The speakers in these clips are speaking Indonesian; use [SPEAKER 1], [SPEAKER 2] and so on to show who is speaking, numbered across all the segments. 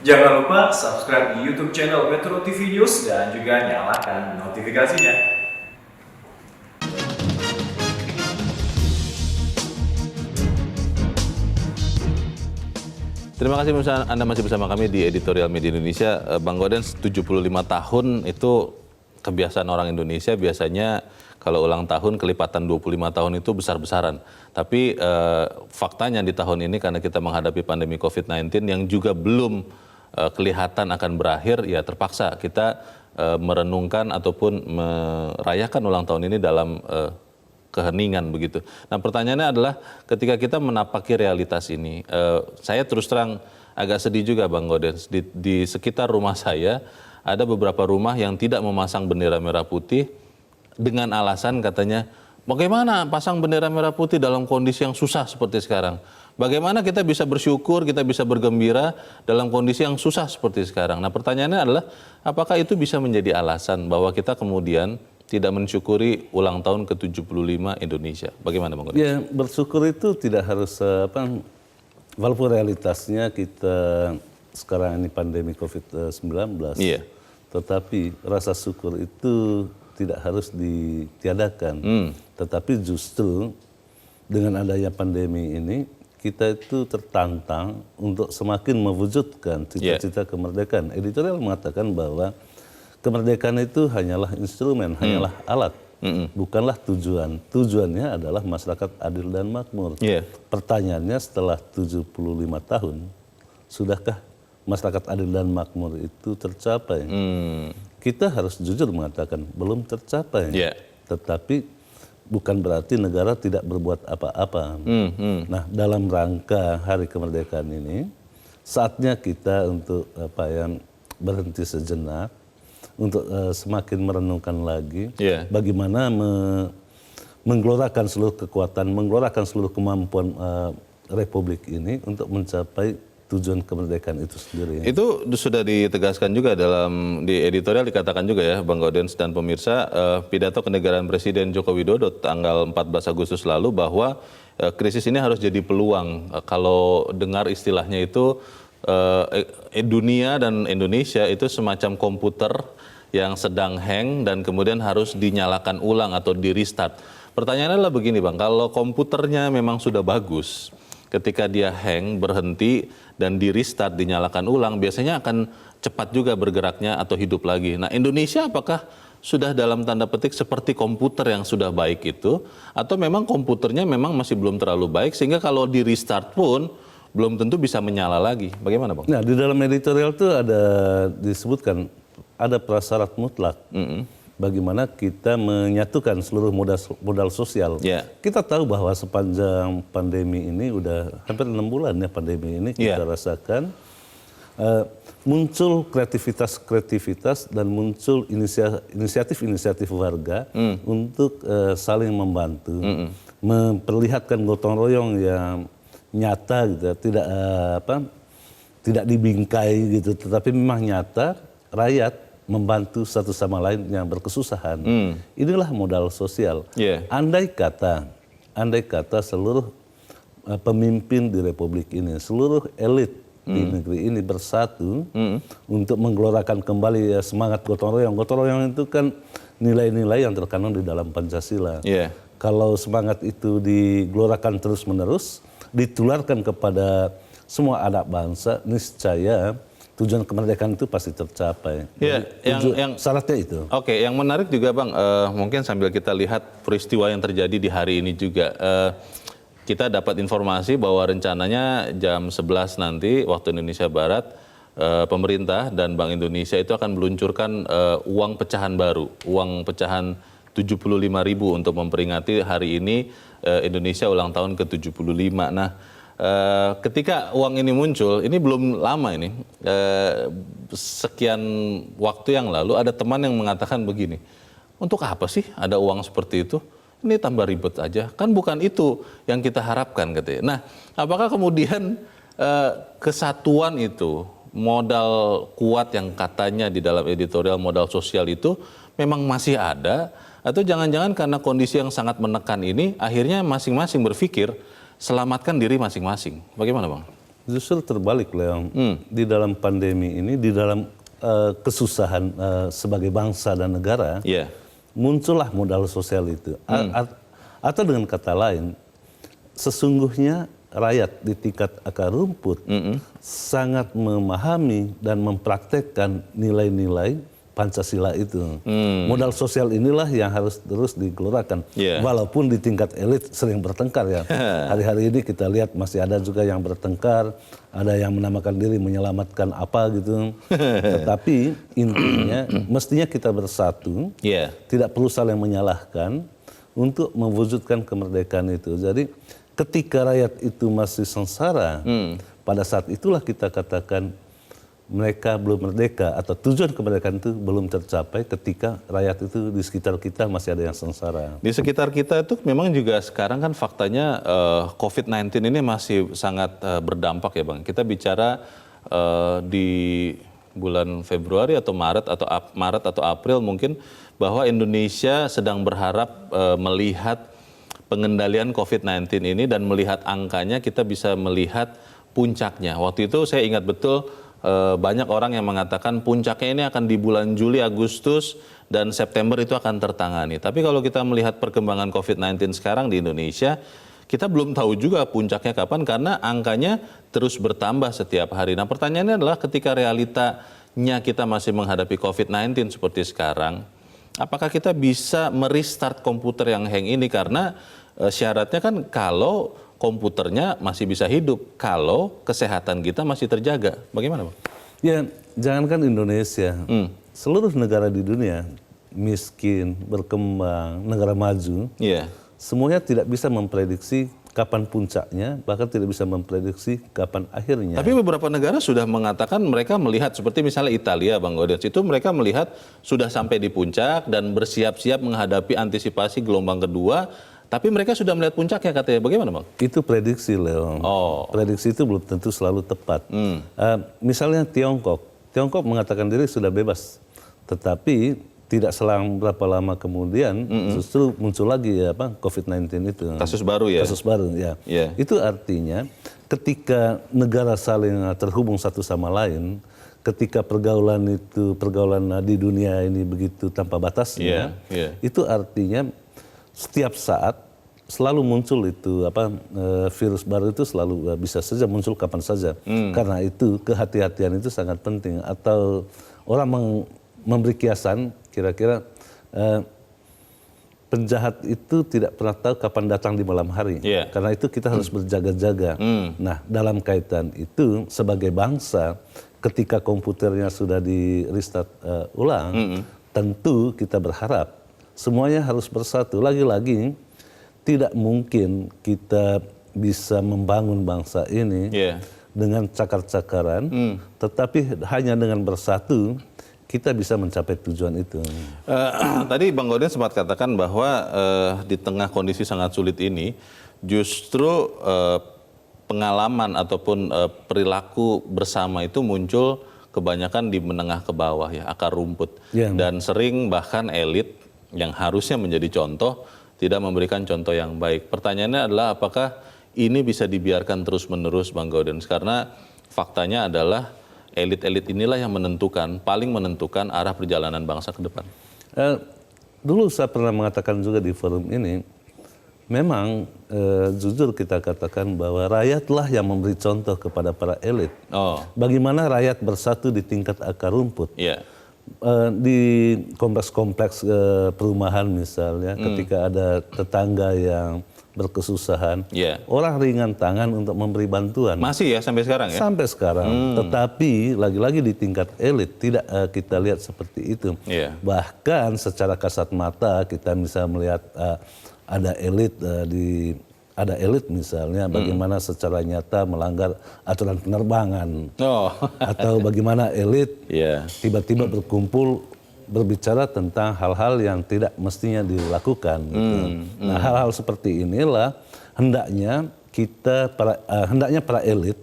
[SPEAKER 1] Jangan lupa subscribe di YouTube channel Metro TV News dan juga nyalakan notifikasinya.
[SPEAKER 2] Terima kasih Anda masih bersama kami di Editorial Media Indonesia. Bang Gaudens, 75 tahun itu kebiasaan orang Indonesia, biasanya kalau ulang tahun kelipatan 25 tahun itu besar-besaran. Tapi faktanya di tahun ini karena kita menghadapi pandemi COVID-19 yang juga belum kelihatan akan berakhir, ya terpaksa kita merenungkan ataupun merayakan ulang tahun ini dalam keheningan begitu. Nah pertanyaannya adalah ketika kita menapaki realitas ini, saya terus terang agak sedih juga Bang Gaudens. Di sekitar rumah saya ada beberapa rumah yang tidak memasang bendera merah putih dengan alasan katanya, bagaimana pasang bendera merah putih dalam kondisi yang susah seperti sekarang? Bagaimana kita bisa bersyukur, kita bisa bergembira dalam kondisi yang susah seperti sekarang? Nah pertanyaannya adalah, apakah itu bisa menjadi alasan bahwa kita kemudian tidak mensyukuri ulang tahun ke-75 Indonesia? Bagaimana Bang Gaudens?
[SPEAKER 3] Ya, bersyukur itu tidak harus walaupun realitasnya kita sekarang ini pandemi COVID-19,
[SPEAKER 2] Iya.
[SPEAKER 3] tetapi rasa syukur itu tidak harus ditiadakan. Tetapi justru dengan adanya pandemi ini, kita itu tertantang untuk semakin mewujudkan cita-cita kemerdekaan. Editorial mengatakan bahwa kemerdekaan itu hanyalah instrumen, hanyalah alat, bukanlah tujuan. Tujuannya adalah masyarakat adil dan makmur.
[SPEAKER 2] Yeah.
[SPEAKER 3] Pertanyaannya setelah 75 tahun, sudahkah masyarakat adil dan makmur itu tercapai? Kita harus jujur mengatakan belum tercapai.
[SPEAKER 2] Yeah.
[SPEAKER 3] Tetapi bukan berarti negara tidak berbuat apa-apa. Nah, dalam rangka Hari Kemerdekaan ini, saatnya kita untuk berhenti sejenak, untuk semakin merenungkan lagi bagaimana menggelorakan seluruh kekuatan, menggelorakan seluruh kemampuan Republik ini untuk mencapai tujuan kemerdekaan itu sendiri.
[SPEAKER 2] Itu sudah ditegaskan juga di editorial, dikatakan juga ya Bang Gaudens dan pemirsa, pidato kenegaraan Presiden Joko Widodo tanggal 14 Agustus lalu bahwa krisis ini harus jadi peluang. Kalau dengar istilahnya itu dunia dan Indonesia itu semacam komputer yang sedang hang dan kemudian harus dinyalakan ulang atau di restart. Pertanyaannya adalah begini Bang, kalau komputernya memang sudah bagus, ketika dia hang, berhenti dan di restart, dinyalakan ulang, biasanya akan cepat juga bergeraknya atau hidup lagi. Nah Indonesia apakah sudah dalam tanda petik seperti komputer yang sudah baik itu, atau memang komputernya memang masih belum terlalu baik sehingga kalau di restart pun belum tentu bisa menyala lagi? Bagaimana Bang?
[SPEAKER 3] Nah di dalam editorial itu ada disebutkan ada prasyarat mutlak bagaimana kita menyatukan seluruh modal sosial. Kita tahu bahwa sepanjang pandemi ini udah hampir 6 bulan ya pandemi ini kita rasakan muncul kreativitas dan muncul inisiatif warga untuk saling membantu, memperlihatkan gotong royong yang nyata gitu, tidak dibingkai gitu, tetapi memang nyata rakyat membantu satu sama lain yang berkesusahan. Inilah modal sosial. Andai kata seluruh pemimpin di Republik ini, seluruh elit di negeri ini bersatu untuk menggelorakan kembali semangat gotong royong. Gotong royong itu kan nilai-nilai yang terkandung di dalam Pancasila. Kalau semangat itu digelorakan terus-menerus, ditularkan kepada semua anak bangsa, niscaya tujuan kemerdekaan itu pasti tercapai. Syaratnya itu.
[SPEAKER 2] Oke, yang menarik juga Bang, mungkin sambil kita lihat peristiwa yang terjadi di hari ini juga. Kita dapat informasi bahwa rencananya jam 11 nanti waktu Indonesia Barat, pemerintah dan Bank Indonesia itu akan meluncurkan uang pecahan baru, uang pecahan 75.000 untuk memperingati hari ini Indonesia ulang tahun ke-75. Nah, ketika uang ini muncul, ini belum lama ini, sekian waktu yang lalu ada teman yang mengatakan begini, untuk apa sih ada uang seperti itu? Ini tambah ribet aja, kan bukan itu yang kita harapkan katanya. Nah, apakah kemudian kesatuan itu, modal kuat yang katanya di dalam editorial modal sosial itu memang masih ada, atau jangan-jangan karena kondisi yang sangat menekan ini, akhirnya masing-masing berpikir, selamatkan diri masing-masing. Bagaimana Bang?
[SPEAKER 3] Justru terbalik, Leon. Di dalam pandemi ini, di dalam kesusahan sebagai bangsa dan negara, muncullah modal sosial itu. Atau dengan kata lain, sesungguhnya rakyat di tingkat akar rumput sangat memahami dan mempraktekkan nilai-nilai Pancasila itu. Modal sosial inilah yang harus terus digelorakan. Walaupun di tingkat elit sering bertengkar ya. Hari-hari ini kita lihat masih ada juga yang bertengkar, ada yang menamakan diri menyelamatkan apa gitu. Tetapi intinya mestinya kita bersatu, tidak perlu saling menyalahkan untuk mewujudkan kemerdekaan itu. Jadi ketika rakyat itu masih sengsara, pada saat itulah kita katakan mereka belum merdeka atau tujuan kemerdekaan itu belum tercapai ketika rakyat itu di sekitar kita masih ada yang sengsara.
[SPEAKER 2] Di sekitar kita itu memang juga sekarang kan faktanya COVID-19 ini masih sangat berdampak ya Bang. Kita bicara di bulan Februari atau Maret atau April mungkin bahwa Indonesia sedang berharap melihat pengendalian COVID-19 ini dan melihat angkanya kita bisa melihat puncaknya. Waktu itu saya ingat betul banyak orang yang mengatakan puncaknya ini akan di bulan Juli, Agustus, dan September itu akan tertangani. Tapi kalau kita melihat perkembangan COVID-19 sekarang di Indonesia, kita belum tahu juga puncaknya kapan karena angkanya terus bertambah setiap hari. Nah pertanyaannya adalah ketika realitanya kita masih menghadapi COVID-19 seperti sekarang, apakah kita bisa merestart komputer yang hang ini? Karena syaratnya kan kalau komputernya masih bisa hidup, kalau kesehatan kita masih terjaga. Bagaimana Bang?
[SPEAKER 3] Ya, jangankan Indonesia, seluruh negara di dunia, miskin, berkembang, negara maju, semuanya tidak bisa memprediksi kapan puncaknya, bahkan tidak bisa memprediksi kapan akhirnya.
[SPEAKER 2] Tapi beberapa negara sudah mengatakan mereka melihat, seperti misalnya Italia, Bang Gaudens, itu mereka melihat sudah sampai di puncak dan bersiap-siap menghadapi antisipasi gelombang kedua, tapi mereka sudah melihat puncaknya katanya. Bagaimana Bang?
[SPEAKER 3] Itu prediksi, Leon. Prediksi itu belum tentu selalu tepat. Misalnya Tiongkok mengatakan diri sudah bebas, tetapi tidak selang berapa lama kemudian justru muncul lagi COVID-19 itu.
[SPEAKER 2] Kasus baru ya?
[SPEAKER 3] Kasus baru, ya. Itu artinya ketika negara saling terhubung satu sama lain, ketika pergaulan di dunia ini begitu tanpa batasnya, itu artinya setiap saat selalu muncul itu virus baru itu selalu bisa saja muncul kapan saja. Karena itu kehati-hatian itu sangat penting. Atau orang memberi kiasan kira-kira penjahat itu tidak pernah tahu kapan datang di malam hari. Karena itu kita harus berjaga-jaga. Nah, dalam kaitan itu sebagai bangsa ketika komputernya sudah di restart ulang, tentu kita berharap semuanya harus bersatu. Lagi-lagi tidak mungkin kita bisa membangun bangsa ini dengan cakar-cakaran, tetapi hanya dengan bersatu kita bisa mencapai tujuan itu.
[SPEAKER 2] Tadi Bang Gaudens sempat katakan bahwa di tengah kondisi sangat sulit ini, justru pengalaman ataupun perilaku bersama itu muncul kebanyakan di menengah ke bawah ya, akar rumput. Dan sering bahkan elit yang harusnya menjadi contoh, tidak memberikan contoh yang baik. Pertanyaannya adalah apakah ini bisa dibiarkan terus-menerus Bang Gaudens? Karena faktanya adalah elit-elit inilah yang paling menentukan arah perjalanan bangsa ke depan.
[SPEAKER 3] Dulu saya pernah mengatakan juga di forum ini, memang jujur kita katakan bahwa rakyatlah yang memberi contoh kepada para elit. Bagaimana rakyat bersatu di tingkat akar rumput. Di kompleks-kompleks perumahan misalnya, ketika ada tetangga yang berkesusahan, orang ringan tangan untuk memberi bantuan.
[SPEAKER 2] Masih ya sampai sekarang ya?
[SPEAKER 3] Sampai sekarang. Tetapi lagi-lagi di tingkat elit tidak kita lihat seperti itu. Bahkan secara kasat mata kita bisa melihat ada elit misalnya bagaimana secara nyata melanggar aturan penerbangan. Atau bagaimana elit tiba-tiba berkumpul berbicara tentang hal-hal yang tidak mestinya dilakukan. Nah, hal-hal seperti inilah hendaknya para elit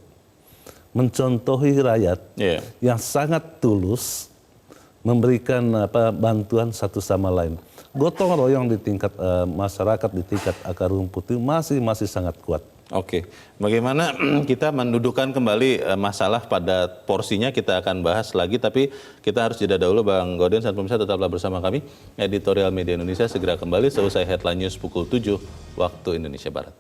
[SPEAKER 3] mencontohi rakyat yang sangat tulus memberikan bantuan satu sama lain. Gotong royong di tingkat masyarakat, di tingkat akar rumput itu masih sangat kuat.
[SPEAKER 2] Oke, bagaimana kita mendudukan kembali masalah pada porsinya, kita akan bahas lagi, tapi kita harus jeda dahulu. Bang Gaudens dan pemirsa tetaplah bersama kami. Editorial Media Indonesia segera kembali seusai Headline News pukul 7 waktu Indonesia Barat.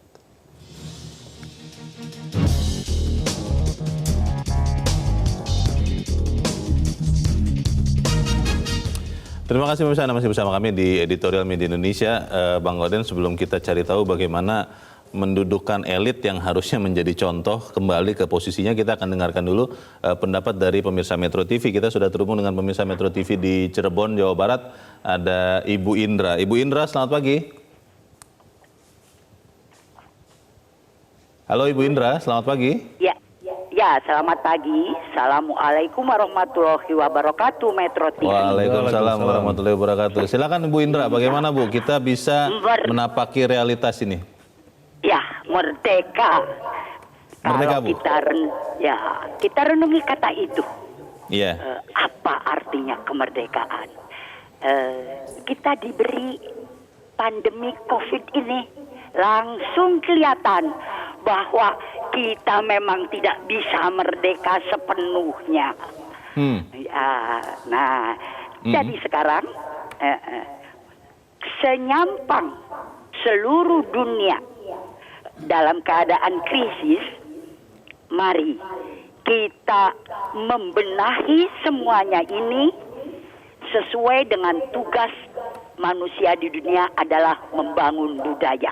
[SPEAKER 2] Terima kasih pemirsa, Anda masih bersama kami di Editorial Media Indonesia. Bang Gaudens, sebelum kita cari tahu bagaimana mendudukan elit yang harusnya menjadi contoh kembali ke posisinya, kita akan dengarkan dulu pendapat dari pemirsa Metro TV. Kita sudah terhubung dengan pemirsa Metro TV di Cirebon, Jawa Barat. Ada Ibu Indra. Ibu Indra, selamat pagi. Halo Ibu Indra, selamat pagi.
[SPEAKER 4] Ya, selamat pagi. Assalamualaikum warahmatullahi wabarakatuh, Metro TV.
[SPEAKER 2] Waalaikumsalam warahmatullahi wabarakatuh. Silakan Ibu Indra, bagaimana Bu kita bisa menapaki realitas ini?
[SPEAKER 4] Ya, merdeka.
[SPEAKER 2] Merdeka,
[SPEAKER 4] Kalau
[SPEAKER 2] Bu.
[SPEAKER 4] kita renungi kata itu.
[SPEAKER 2] Iya.
[SPEAKER 4] Apa artinya kemerdekaan? Kita diberi pandemi COVID ini langsung kelihatan bahwa kita memang tidak bisa merdeka sepenuhnya. Jadi sekarang senyampang seluruh dunia dalam keadaan krisis, mari kita membenahi semuanya ini sesuai dengan tugas manusia di dunia adalah membangun budaya.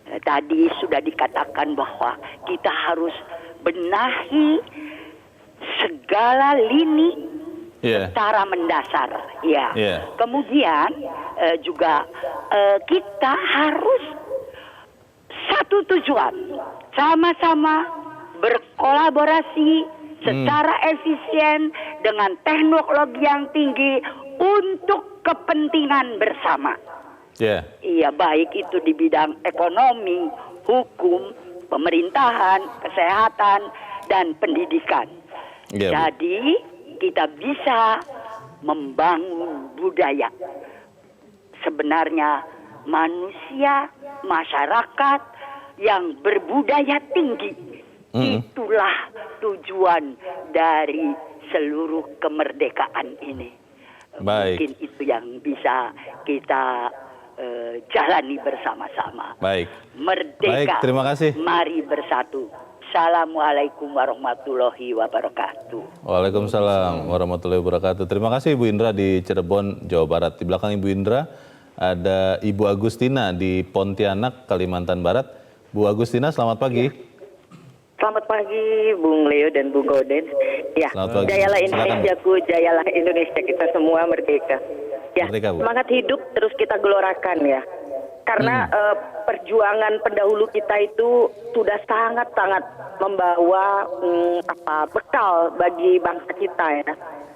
[SPEAKER 4] Tadi sudah dikatakan bahwa kita harus benahi segala lini secara mendasar. Kemudian juga kita harus satu tujuan, sama-sama berkolaborasi secara efisien dengan teknologi yang tinggi untuk kepentingan bersama. Iya, baik itu di bidang ekonomi, hukum, pemerintahan, kesehatan, dan pendidikan. Jadi kita bisa membangun budaya. Sebenarnya manusia, masyarakat yang berbudaya tinggi, itulah tujuan dari seluruh kemerdekaan ini. Mungkin itu yang bisa kita jalani bersama-sama. Merdeka,
[SPEAKER 2] terima kasih.
[SPEAKER 4] Mari bersatu. Assalamualaikum warahmatullahi wabarakatuh.
[SPEAKER 2] Waalaikumsalam warahmatullahi wabarakatuh. Terima kasih Ibu Indra di Cirebon, Jawa Barat. Di belakang Ibu Indra ada Ibu Agustina di Pontianak, Kalimantan Barat. Bu Agustina, selamat pagi.
[SPEAKER 5] Selamat pagi, Bung Leo dan Bung Gaudens. Ya, jayalah Indonesiaku, jayalah Indonesia, kita semua merdeka. Ya, merdeka, semangat hidup terus kita gelorakan ya. Karena perjuangan pendahulu kita itu sudah sangat-sangat membawa bekal bagi bangsa kita ya.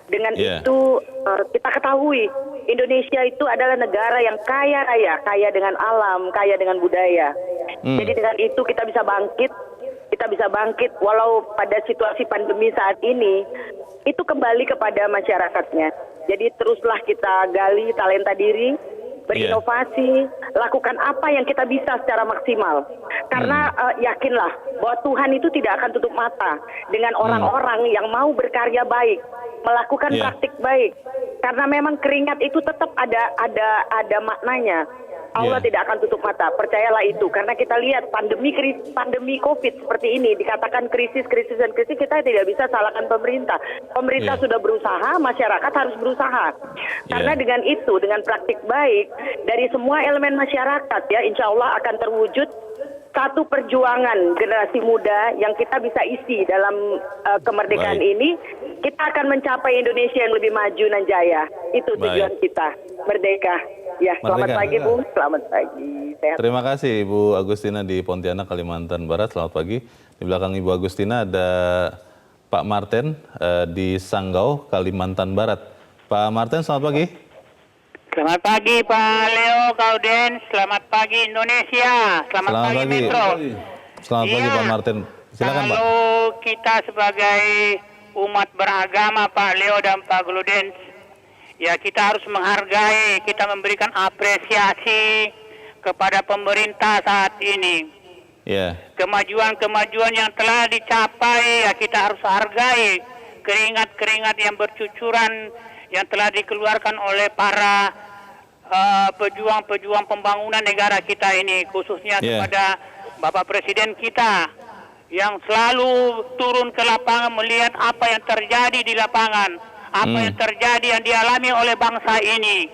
[SPEAKER 5] Dengan itu kita ketahui Indonesia itu adalah negara yang kaya raya, kaya dengan alam, kaya dengan budaya. Jadi dengan itu kita bisa bangkit walau pada situasi pandemi saat ini itu kembali kepada masyarakatnya. Jadi teruslah kita gali talenta diri, berinovasi, lakukan apa yang kita bisa secara maksimal. Karena yakinlah bahwa Tuhan itu tidak akan tutup mata dengan orang-orang yang mau berkarya baik, melakukan praktik baik. Karena memang keringat itu tetap ada maknanya. Allah tidak akan tutup mata, percayalah itu. Karena kita lihat pandemi COVID seperti ini, dikatakan krisis, kita tidak bisa salahkan pemerintah. Pemerintah sudah berusaha, masyarakat harus berusaha. Karena dengan itu, dengan praktik baik dari semua elemen masyarakat ya, insya Allah akan terwujud satu perjuangan generasi muda yang kita bisa isi dalam kemerdekaan ini. Kita akan mencapai Indonesia yang lebih maju dan jaya. Itu tujuan kita, merdeka. Ya, selamat pagi Bung, selamat pagi. Sehat.
[SPEAKER 2] Terima kasih Ibu Agustina di Pontianak, Kalimantan Barat. Selamat pagi. Di belakang Ibu Agustina ada Pak Martin di Sanggau, Kalimantan Barat. Pak Martin, selamat pagi.
[SPEAKER 6] Selamat pagi Pak Leo Gaudens, selamat pagi Indonesia, selamat pagi Metro.
[SPEAKER 2] Selamat pagi Pak Martin. Silakan Pak.
[SPEAKER 6] Kalau kita sebagai umat beragama Pak Leo dan Pak Gaudens, ya kita harus menghargai, kita memberikan apresiasi kepada pemerintah saat ini. Kemajuan-kemajuan yang telah dicapai ya kita harus hargai. Keringat-keringat yang bercucuran yang telah dikeluarkan oleh para pejuang-pejuang pembangunan negara kita ini, khususnya kepada Bapak Presiden kita yang selalu turun ke lapangan melihat apa yang terjadi di lapangan, apa yang terjadi yang dialami oleh bangsa ini.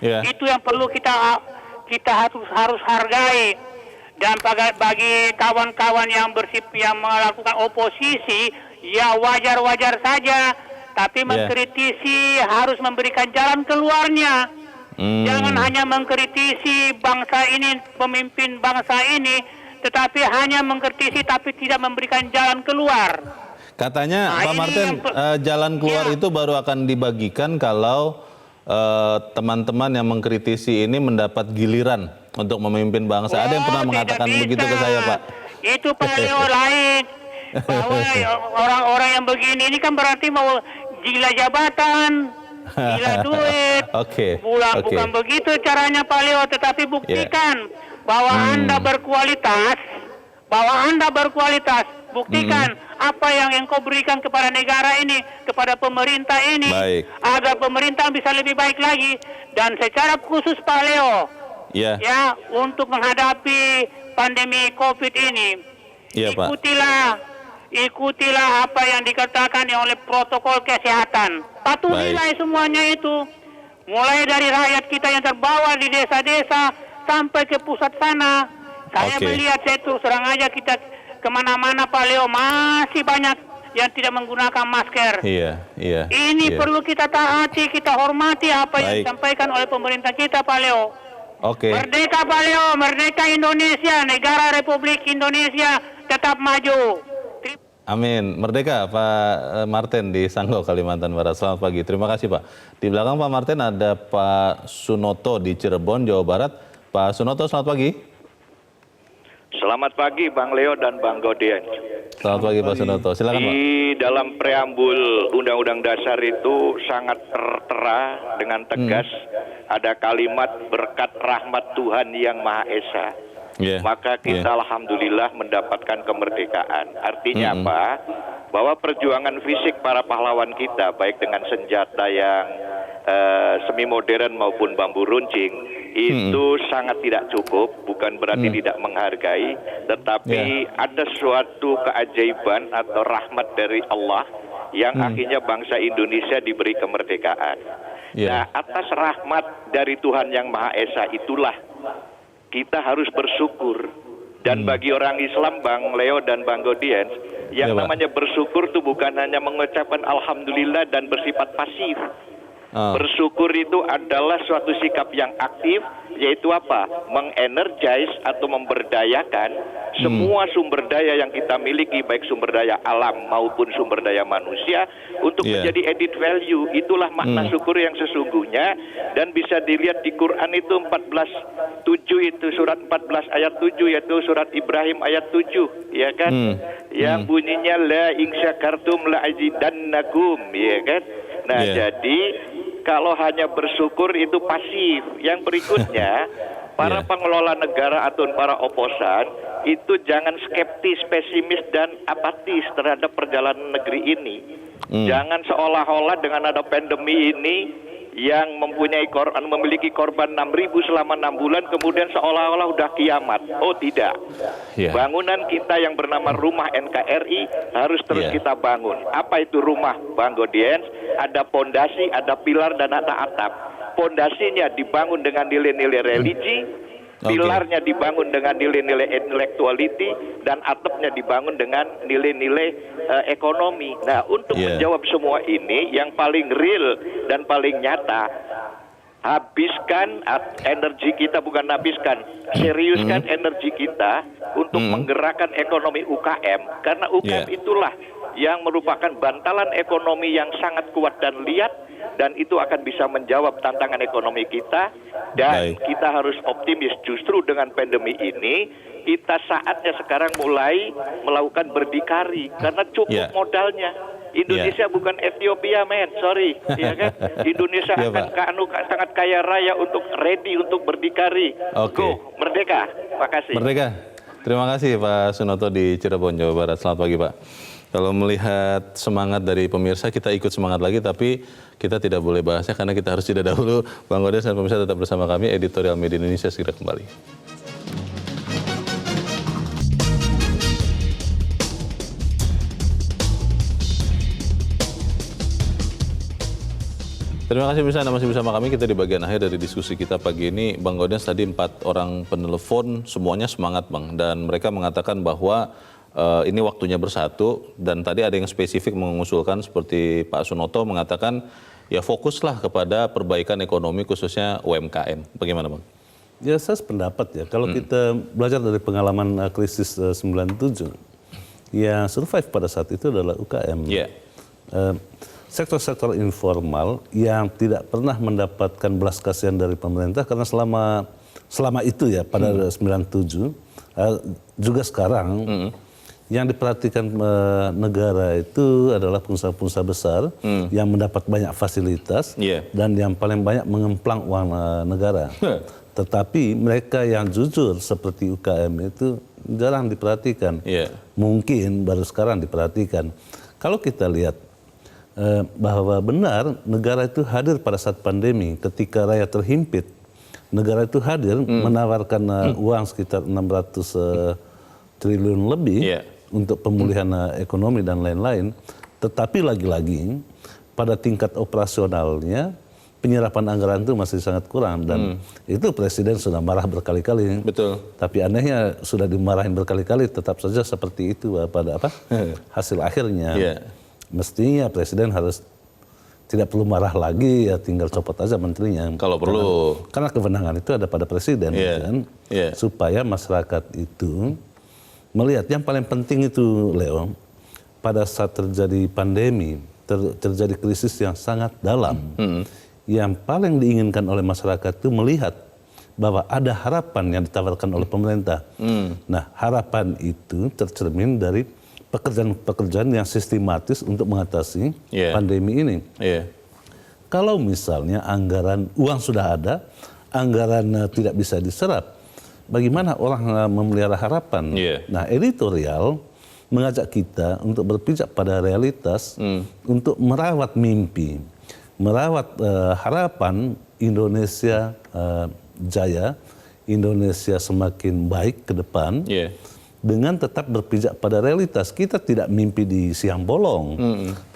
[SPEAKER 6] Itu yang perlu kita harus hargai. Dan bagi kawan-kawan yang melakukan oposisi, ya wajar-wajar saja, tapi mengkritisi harus memberikan jalan keluarnya. Jangan hanya mengkritisi bangsa ini, pemimpin bangsa ini, tetapi hanya mengkritisi tapi tidak memberikan jalan keluar.
[SPEAKER 2] Katanya Pak Martin, jalan keluar itu baru akan dibagikan kalau teman-teman yang mengkritisi ini mendapat giliran untuk memimpin bangsa. Ada yang pernah mengatakan begitu ke saya, Pak?
[SPEAKER 6] Itu Pak Leo lain. Bahwa orang-orang yang begini ini kan berarti mau gila jabatan, gila duit. Bukan begitu caranya Pak Leo, tetapi buktikan bahwa Anda berkualitas, buktikan apa yang engkau berikan kepada negara ini, kepada pemerintah ini, agar pemerintah bisa lebih baik lagi. Dan secara khusus Pak Leo, untuk menghadapi pandemi COVID ini, ikutilah apa yang dikatakan oleh protokol kesehatan. Patuhilah semuanya itu, mulai dari rakyat kita yang terbawa di desa-desa sampai ke pusat sana. Saya melihat itu serang aja kita kemana-mana Pak Leo masih banyak yang tidak menggunakan masker. Ini perlu kita taati, kita hormati apa yang disampaikan oleh pemerintah kita Pak Leo. Merdeka Pak Leo, merdeka Indonesia, negara Republik Indonesia tetap maju.
[SPEAKER 2] Amin. Merdeka Pak Martin di Sanggau, Kalimantan Barat. Selamat pagi. Terima kasih Pak. Di belakang Pak Martin ada Pak Sunoto di Cirebon, Jawa Barat. Pak Sunoto, selamat pagi.
[SPEAKER 7] Selamat pagi Bang Leo dan Bang Godian.
[SPEAKER 2] Selamat pagi Pak Sunoto. Silakan Pak.
[SPEAKER 7] Di dalam preambul Undang-Undang Dasar itu sangat tertera dengan tegas ada kalimat berkat rahmat Tuhan yang Maha Esa. Maka kita alhamdulillah mendapatkan kemerdekaan. Artinya apa? Bahwa perjuangan fisik para pahlawan kita, baik dengan senjata yang semi modern maupun bambu runcing, itu sangat tidak cukup. Bukan berarti tidak menghargai, tetapi ada suatu keajaiban atau rahmat dari Allah yang akhirnya bangsa Indonesia diberi kemerdekaan. Nah, atas rahmat dari Tuhan yang Maha Esa itulah kita harus bersyukur. Dan bagi orang Islam, Bang Leo dan Bang Godian, yang namanya bersyukur itu bukan hanya mengucapkan alhamdulillah dan bersifat pasif. Bersyukur itu adalah suatu sikap yang aktif, yaitu apa? Mengenergize atau memberdayakan semua sumber daya yang kita miliki, baik sumber daya alam maupun sumber daya manusia, untuk menjadi added value. Itulah makna syukur yang sesungguhnya, dan bisa dilihat di Quran itu 14:7 itu surat 14 ayat 7, yaitu surat Ibrahim ayat 7, ya kan? Yang bunyinya la in syakartum la azidannakum, ya kan? Nah, jadi kalau hanya bersyukur itu pasif. Yang berikutnya, para pengelola negara atau para oposan itu jangan skeptis, pesimis dan apatis terhadap perjalanan negeri ini. Jangan seolah-olah dengan ada pandemi ini yang memiliki korban 6.000 selama 6 bulan kemudian seolah-olah udah kiamat. Oh tidak. Bangunan kita yang bernama rumah NKRI harus terus kita bangun. Apa itu rumah, Bang Godian? Ada pondasi, ada pilar dan ada atap. Pondasinya dibangun dengan nilai-nilai religi, pilarnya dibangun dengan nilai-nilai intellectuality, dan atapnya dibangun dengan nilai-nilai ekonomi. Nah, untuk menjawab semua ini, yang paling real dan paling nyata, habiskan energi kita, bukan habiskan, seriuskan energi kita untuk menggerakkan ekonomi UKM. Karena UKM itulah yang merupakan bantalan ekonomi yang sangat kuat dan liat, dan itu akan bisa menjawab tantangan ekonomi kita. Dan kita harus optimis, justru dengan pandemi ini kita saatnya sekarang mulai melakukan berdikari, karena cukup modalnya. Indonesia bukan Ethiopia, men, sorry, ya kan? Indonesia akan sangat kaya raya untuk ready untuk berdikari. Go, merdeka. Makasih.
[SPEAKER 2] Merdeka. Terima kasih Pak Sunoto di Cirebon, Jawa Barat. Selamat pagi Pak. Kalau melihat semangat dari pemirsa, kita ikut semangat lagi, tapi kita tidak boleh bahasnya karena kita harus jeda dahulu. Bang Gaudens dan pemirsa tetap bersama kami, Editorial Media Indonesia segera kembali. Terima kasih pemirsa, Anda masih bersama kami. Kita di bagian akhir dari diskusi kita pagi ini. Bang Gaudens tadi 4 orang penelepon, semuanya semangat Bang. Dan mereka mengatakan bahwa ini waktunya bersatu, dan tadi ada yang spesifik mengusulkan seperti Pak Sunoto mengatakan ya fokuslah kepada perbaikan ekonomi khususnya UMKM. Bagaimana Bang?
[SPEAKER 3] Ya saya sependapat ya, kalau kita belajar dari pengalaman krisis 97, yang survive pada saat itu adalah UKM.
[SPEAKER 2] Yeah.
[SPEAKER 3] Sektor-sektor informal yang tidak pernah mendapatkan belas kasihan dari pemerintah karena selama itu ya pada 97 juga sekarang yang diperhatikan negara itu adalah pengusaha-pengusaha besar yang mendapat banyak fasilitas dan yang paling banyak mengemplang uang negara. Tetapi mereka yang jujur seperti UKM itu jarang diperhatikan. Mungkin baru sekarang diperhatikan. Kalau kita lihat bahwa benar negara itu hadir pada saat pandemi ketika rakyat terhimpit. Negara itu hadir menawarkan uang sekitar 600 triliun lebih untuk pemulihan ekonomi dan lain-lain. Tetapi lagi-lagi pada tingkat operasionalnya penyerapan anggaran itu masih sangat kurang dan itu Presiden sudah marah berkali-kali.
[SPEAKER 2] Betul.
[SPEAKER 3] Tapi anehnya sudah dimarahin berkali-kali tetap saja seperti itu pada hasil akhirnya. Mestinya Presiden harus tidak perlu marah lagi, ya tinggal copot aja menterinya.
[SPEAKER 2] Kalau perlu.
[SPEAKER 3] Karena kewenangan itu ada pada Presiden, kan? Supaya masyarakat itu melihat yang paling penting itu, Leo, pada saat terjadi pandemi, terjadi krisis yang sangat dalam, yang paling diinginkan oleh masyarakat itu melihat bahwa ada harapan yang ditawarkan oleh pemerintah. Nah, harapan itu tercermin dari pekerjaan-pekerjaan yang sistematis untuk mengatasi pandemi ini. Kalau misalnya uang sudah ada, anggaran tidak bisa diserap, bagaimana orang memelihara harapan? Nah, editorial mengajak kita untuk berpijak pada realitas, untuk merawat mimpi, merawat harapan Indonesia jaya, Indonesia semakin baik ke depan. Dengan tetap berpijak pada realitas. Kita tidak mimpi di siang bolong,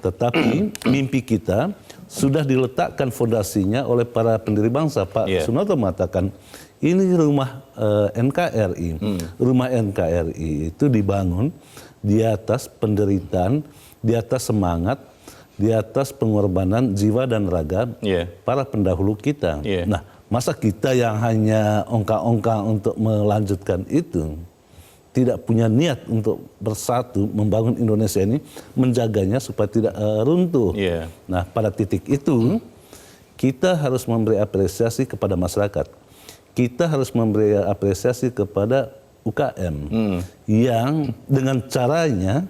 [SPEAKER 3] tetapi mimpi kita sudah diletakkan fondasinya oleh para pendiri bangsa. Pak Sunoto mengatakan ini rumah NKRI. Rumah NKRI itu dibangun di atas penderitaan, di atas semangat, di atas pengorbanan jiwa dan raga para pendahulu kita. Nah, masa kita yang hanya ongkang-ongkang untuk melanjutkan itu, tidak punya niat untuk bersatu membangun Indonesia ini, menjaganya supaya tidak runtuh. Nah, pada titik itu kita harus memberi apresiasi kepada masyarakat. Kita harus memberi apresiasi kepada UKM yang dengan caranya,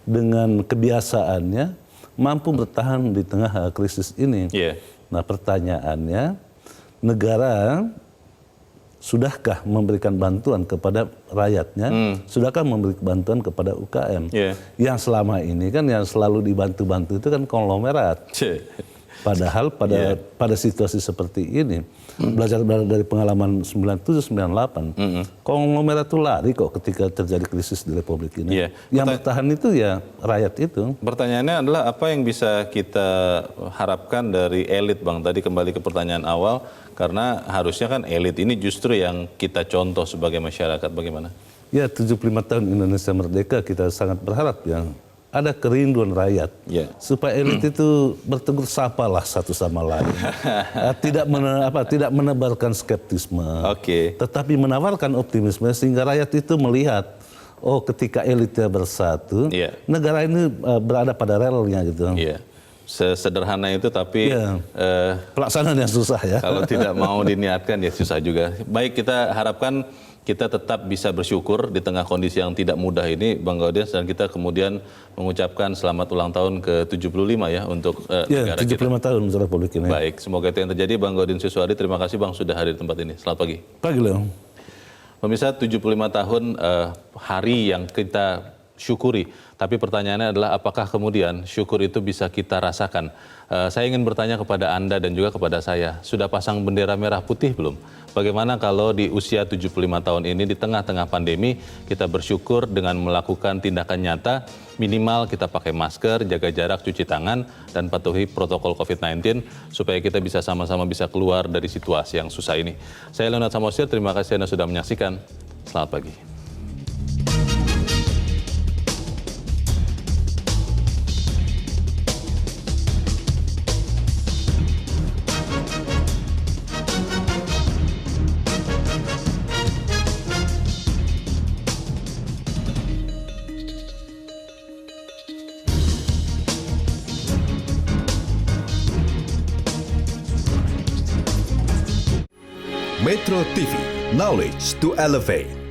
[SPEAKER 3] dengan kebiasaannya mampu bertahan di tengah krisis ini. Nah, pertanyaannya, negara sudahkah memberikan bantuan kepada rakyatnya? Sudahkah memberi bantuan kepada UKM? Yang selama ini kan yang selalu dibantu-bantu itu kan konglomerat. Padahal pada situasi seperti ini, belajar dari pengalaman 97-98, konglomerat itu lari kok ketika terjadi krisis di Republik ini. Yang bertahan itu ya rakyat itu.
[SPEAKER 2] Pertanyaannya adalah apa yang bisa kita harapkan dari elit, Bang? Tadi kembali ke pertanyaan awal, karena harusnya kan elit ini justru yang kita contoh sebagai masyarakat. Bagaimana?
[SPEAKER 3] Ya, 75 tahun Indonesia merdeka, kita sangat berharap ya ada kerinduan rakyat supaya elit itu bertegur sapalah satu sama lain, tidak menebarkan skeptisme, tetapi menawarkan optimisme sehingga rakyat itu melihat, oh ketika elitnya bersatu, negara ini berada pada relnya gitu.
[SPEAKER 2] Sesederhana itu, tapi
[SPEAKER 3] pelaksanaan yang susah ya.
[SPEAKER 2] Kalau tidak mau diniatkan ya susah juga. Baik, kita harapkan kita tetap bisa bersyukur di tengah kondisi yang tidak mudah ini, Bang Gaudens, dan kita kemudian mengucapkan selamat ulang tahun ke-75 ya untuk negara
[SPEAKER 3] 75
[SPEAKER 2] kita.
[SPEAKER 3] 75 tahun Republik ini.
[SPEAKER 2] Baik, semoga itu yang terjadi. Bang Gaudens Suswadi, terima kasih Bang sudah hadir di tempat ini. Selamat pagi.
[SPEAKER 3] Pagi, Leo.
[SPEAKER 2] Pemirsa, 75 tahun hari yang kita syukuri. Tapi pertanyaannya adalah apakah kemudian syukur itu bisa kita rasakan? Saya ingin bertanya kepada Anda dan juga kepada saya, sudah pasang bendera merah putih belum? Bagaimana kalau di usia 75 tahun ini di tengah-tengah pandemi kita bersyukur dengan melakukan tindakan nyata, minimal kita pakai masker, jaga jarak, cuci tangan, dan patuhi protokol COVID-19 supaya kita bisa sama-sama bisa keluar dari situasi yang susah ini. Saya Leonard Samosir, terima kasih Anda sudah menyaksikan. Selamat pagi.
[SPEAKER 8] Metro TV, knowledge to elevate.